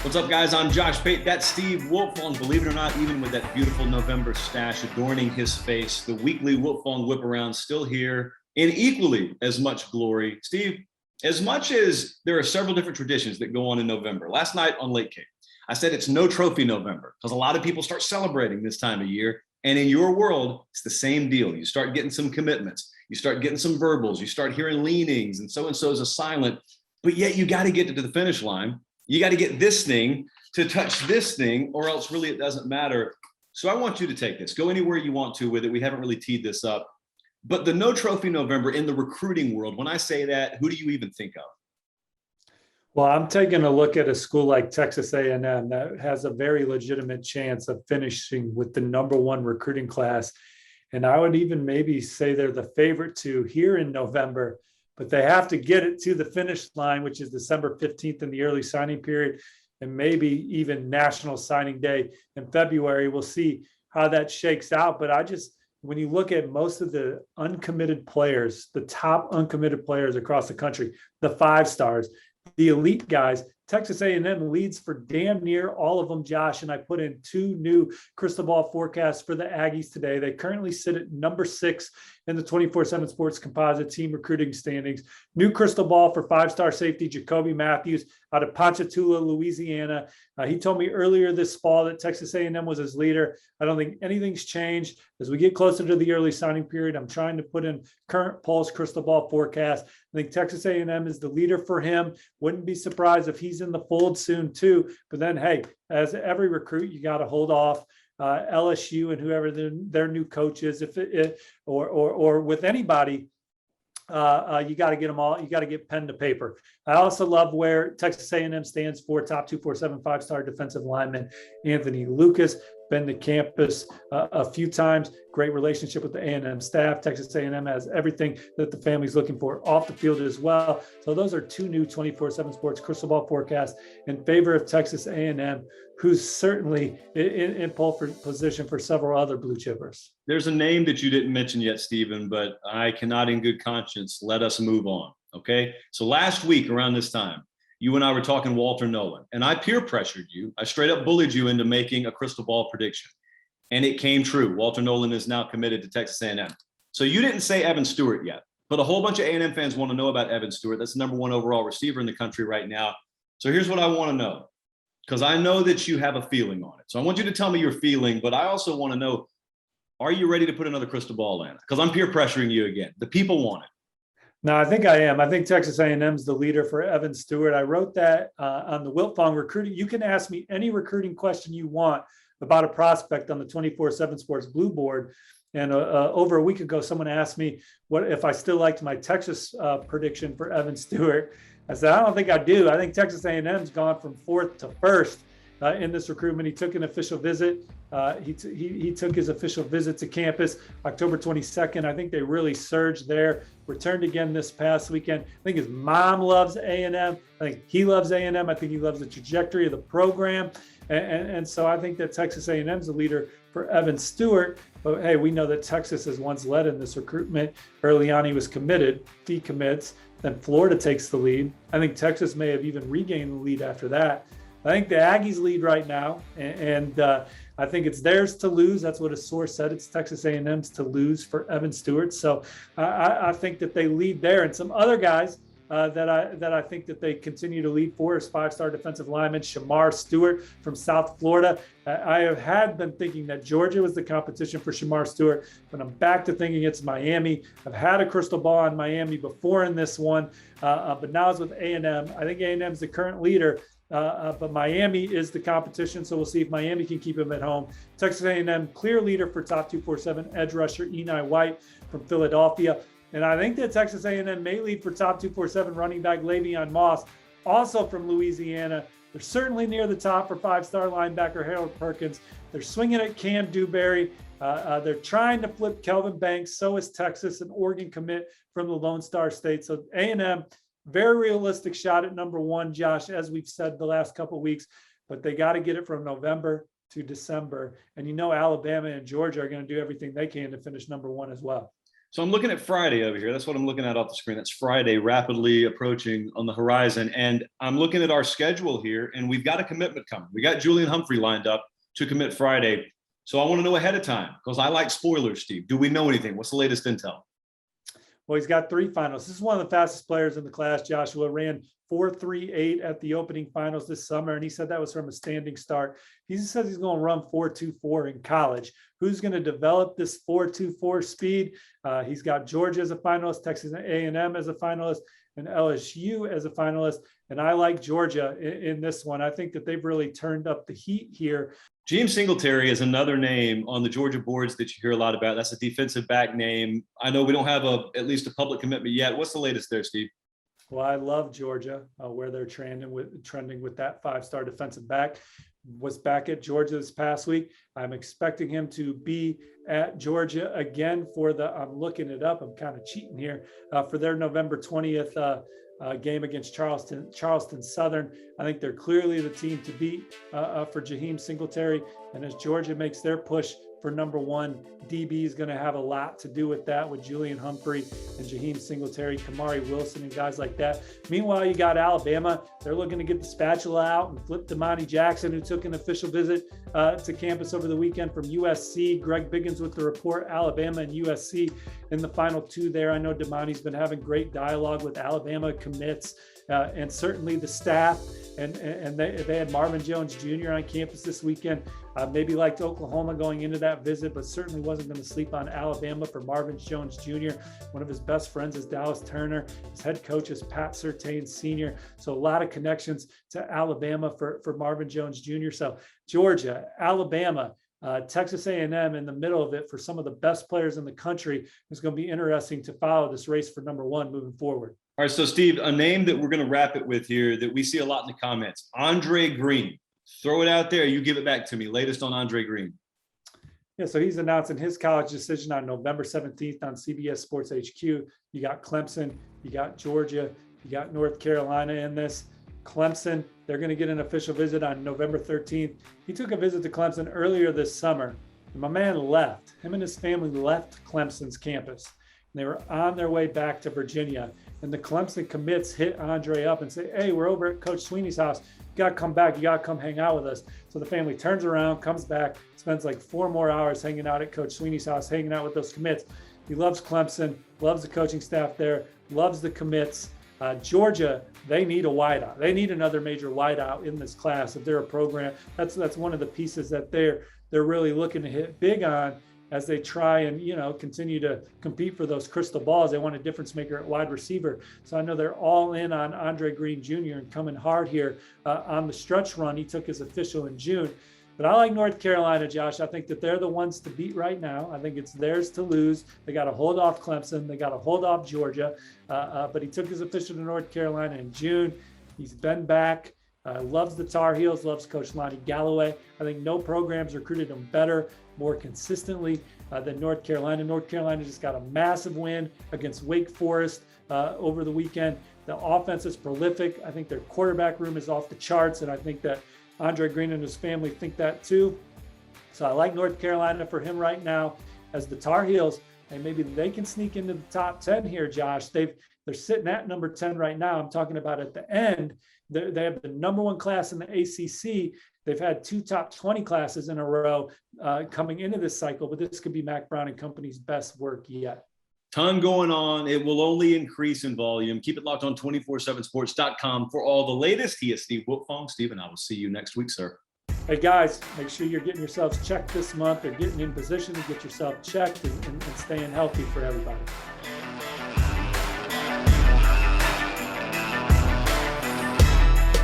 What's up, guys? I'm Josh Pate. That's Steve Wiltfong. Believe it or not, even with that beautiful November stash adorning his face, the weekly Wiltfong Whiparound still here in equally as much glory. Steve, as much as there are several different traditions that go on in November, last night on Late Cake, I said it's no trophy November because a lot of people start celebrating this time of year. And in your world, it's the same deal. You start getting some commitments, you start getting some verbals, you start hearing leanings, and so is a silent, but yet you got to get to the finish line. You got to get this thing to touch this thing, or else really it doesn't matter. So I want you to take this. Go anywhere you want to with it. We haven't really teed this up. But the No Trophy November in the recruiting world, when I say that, who do you even think of? Well, I'm taking a look at a school like Texas A&M that has a very legitimate chance of finishing with the #1 recruiting class. And I would even maybe say they're the favorite to here in November, but they have to get it to the finish line, which is December 15th in the early signing period, and maybe even National Signing Day in February. We'll see how that shakes out. But when you look at most of the uncommitted players, the top uncommitted players across the country, the 5 stars, the elite guys, Texas A&M leads for damn near all of them, Josh, and I put in 2 new crystal ball forecasts for the Aggies today. They currently sit at number 6 in the 24/7 Sports Composite team recruiting standings. New crystal ball for 5-star safety Jacoby Matthews out of Ponchatoula, Louisiana. He told me earlier this fall that Texas A&M was his leader. I don't think anything's changed. As we get closer to the early signing period, I'm trying to put in current Pulse crystal ball forecast. I think Texas A&M is the leader for him. Wouldn't be surprised if he's in the fold soon too. But then, hey, as every recruit, you got to hold off LSU and whoever their new coach is, or with anybody. You got to get them all. You got to get pen to paper. I also love where Texas A&M stands for. Top 247 5-star defensive lineman Anthony Lucas. Been to campus a few times. Great relationship with the A&M staff. Texas A&M has everything that the family's looking for off the field as well. So those are 2 new 24/7 Sports crystal ball forecasts in favor of Texas A&M, who's certainly in pole position for several other blue chippers. There's a name that you didn't mention yet, Stephen, but I cannot in good conscience let us move on. Okay. So last week around this time, you and I were talking Walter Nolan, and I peer pressured you. I straight up bullied you into making a crystal ball prediction, and it came true. Walter Nolan is now committed to Texas A&M. So you didn't say Evan Stewart yet, but a whole bunch of A&M fans want to know about Evan Stewart. That's the #1 overall receiver in the country right now. So here's what I want to know, because I know that you have a feeling on it. So I want you to tell me your feeling, but I also want to know, are you ready to put another crystal ball in? Because I'm peer pressuring you again. The people want it. No, I think I am. I think Texas A&M is the leader for Evan Stewart. I wrote that on the Wiltfong recruiting. You can ask me any recruiting question you want about a prospect on the 24/7 Sports Blue Board. And over a week ago, someone asked me what if I still liked my Texas prediction for Evan Stewart. I said, I don't think I do. I think Texas A&M's gone from 4th to 1st in this recruitment. He took an official visit. He took his official visit to campus October 22nd. I think they really surged there. Returned again this past weekend. I think his mom loves A&M. I think he loves A&M. I think he loves the trajectory of the program. And so I think that Texas A&M is the leader for Evan Stewart. But hey, we know that Texas has once led in this recruitment. Early on, he was committed, decommits. Then Florida takes the lead. I think Texas may have even regained the lead after that. I think the Aggies lead right now, and I think it's theirs to lose. That's what a source said. It's Texas A&M's to lose for Evan Stewart. So I think that they lead there. And some other guys that I think that they continue to lead for is 5-star defensive lineman Shamar Stewart from South Florida. I had been thinking that Georgia was the competition for Shamar Stewart, but I'm back to thinking it's Miami. I've had a crystal ball on Miami before in this one, but now it's with A&M. I think A&M is the current leader. But Miami is the competition, so we'll see if Miami can keep him at home. Texas A&M, clear leader for top 247 edge rusher Eni White from Philadelphia. And I think that Texas A&M may lead for top 247 running back Le'Veon Moss, also from Louisiana. They're certainly near the top for 5-star linebacker Harold Perkins. They're swinging at Cam Dewberry. They're trying to flip Kelvin Banks. So is Texas, an Oregon commit from the Lone Star State. So A&M, very realistic shot at #1, Josh, as we've said the last couple of weeks, but they got to get it from November to December. And you know Alabama and Georgia are going to do everything they can to finish #1 as well. So I'm looking at Friday over here. That's what I'm looking at off the screen. That's Friday, rapidly approaching on the horizon. And I'm looking at our schedule here, and we've got a commitment coming. We got Julian Humphrey lined up to commit Friday. So I want to know ahead of time, because I like spoilers, Steve. Do we know anything? What's the latest intel? Well, he's got 3 finals. This is one of the fastest players in the class. Joshua ran 4.38 at the opening finals this summer, and he said that was from a standing start. He says he's going to run 4.24 in college. Who's going to develop this 4.24 speed? He's got Georgia as a finalist, Texas A&M as a finalist, and LSU as a finalist. And I like Georgia in this one. I think that they've really turned up the heat here. James Singletary is another name on the Georgia boards that you hear a lot about. That's a defensive back name. I know we don't have at least a public commitment yet. What's the latest there, Steve? Well, I love Georgia, where they're trending with that 5-star defensive back. Was back at Georgia this past week. I'm expecting him to be at Georgia again for I'm looking it up. I'm kind of cheating here for their November 20th game against Charleston Southern. I think they're clearly the team to beat for Jaheim Singletary. And as Georgia makes their push for number 1, DB is going to have a lot to do with that, with Julian Humphrey and Jaheim Singletary, Kamari Wilson, and guys like that. Meanwhile, you got Alabama. They're looking to get the spatula out and flip Damani Jackson, who took an official visit to campus over the weekend from USC. Greg Biggins with the report, Alabama and USC in the final 2 there. I know Damani's been having great dialogue with Alabama commits and certainly the staff. And they had Marvin Jones Jr. on campus this weekend. Maybe liked Oklahoma going into that visit, but certainly wasn't going to sleep on Alabama for Marvin Jones Jr. One of his best friends is Dallas Turner. His head coach is Pat Surtain Sr. So a lot of connections to Alabama for Marvin Jones Jr. So Georgia, Alabama, Texas A&M in the middle of it for some of the best players in the country. It's going to be interesting to follow this race for number 1 moving forward. All right, so Steve, a name that we're going to wrap it with here that we see a lot in the comments, Andre Green. Throw it out there. You give it back to me. Latest on Andre Green. Yeah, so he's announcing his college decision on November 17th on CBS Sports HQ. You got Clemson, you got Georgia, you got North Carolina in this. Clemson, they're going to get an official visit on November 13th. He took a visit to Clemson earlier this summer, and my man left. Him and his family left Clemson's campus. And they were on their way back to Virginia. And the Clemson commits hit Andre up and say, hey, we're over at Coach Sweeney's house. You got to come back. You got to come hang out with us. So the family turns around, comes back, spends like 4 more hours hanging out at Coach Sweeney's house, hanging out with those commits. He loves Clemson, loves the coaching staff there, loves the commits. Georgia, they need a wideout. They need another major wideout in this class. If they're a program, that's one of the pieces that they're really looking to hit big on as they try and, continue to compete for those crystal balls. They want a difference maker at wide receiver. So I know they're all in on Andre Green Jr. and coming hard here on the stretch run. He took his official in June. But I like North Carolina, Josh. I think that they're the ones to beat right now. I think it's theirs to lose. They got to hold off Clemson. They got to hold off Georgia. But he took his official to North Carolina in June. He's been back. Loves the Tar Heels, loves Coach Lonnie Galloway. I think no programs recruited him better, more consistently than North Carolina. North Carolina just got a massive win against Wake Forest over the weekend. The offense is prolific. I think their quarterback room is off the charts, and I think that Andre Green and his family think that too. So I like North Carolina for him right now. As the Tar Heels, and maybe they can sneak into the top 10 here, Josh. They're sitting at number 10 right now. I'm talking about at the end. They have the number 1 class in the ACC. They've had 2 top 20 classes in a row coming into this cycle, but this could be Mac Brown and company's best work yet. Ton going on. It will only increase in volume. Keep it locked on 247sports.com for all the latest. He is Steve Wiltfong. Steve, and I will see you next week, sir. Hey, guys, make sure you're getting yourselves checked this month or getting in position to get yourself checked and staying healthy for everybody.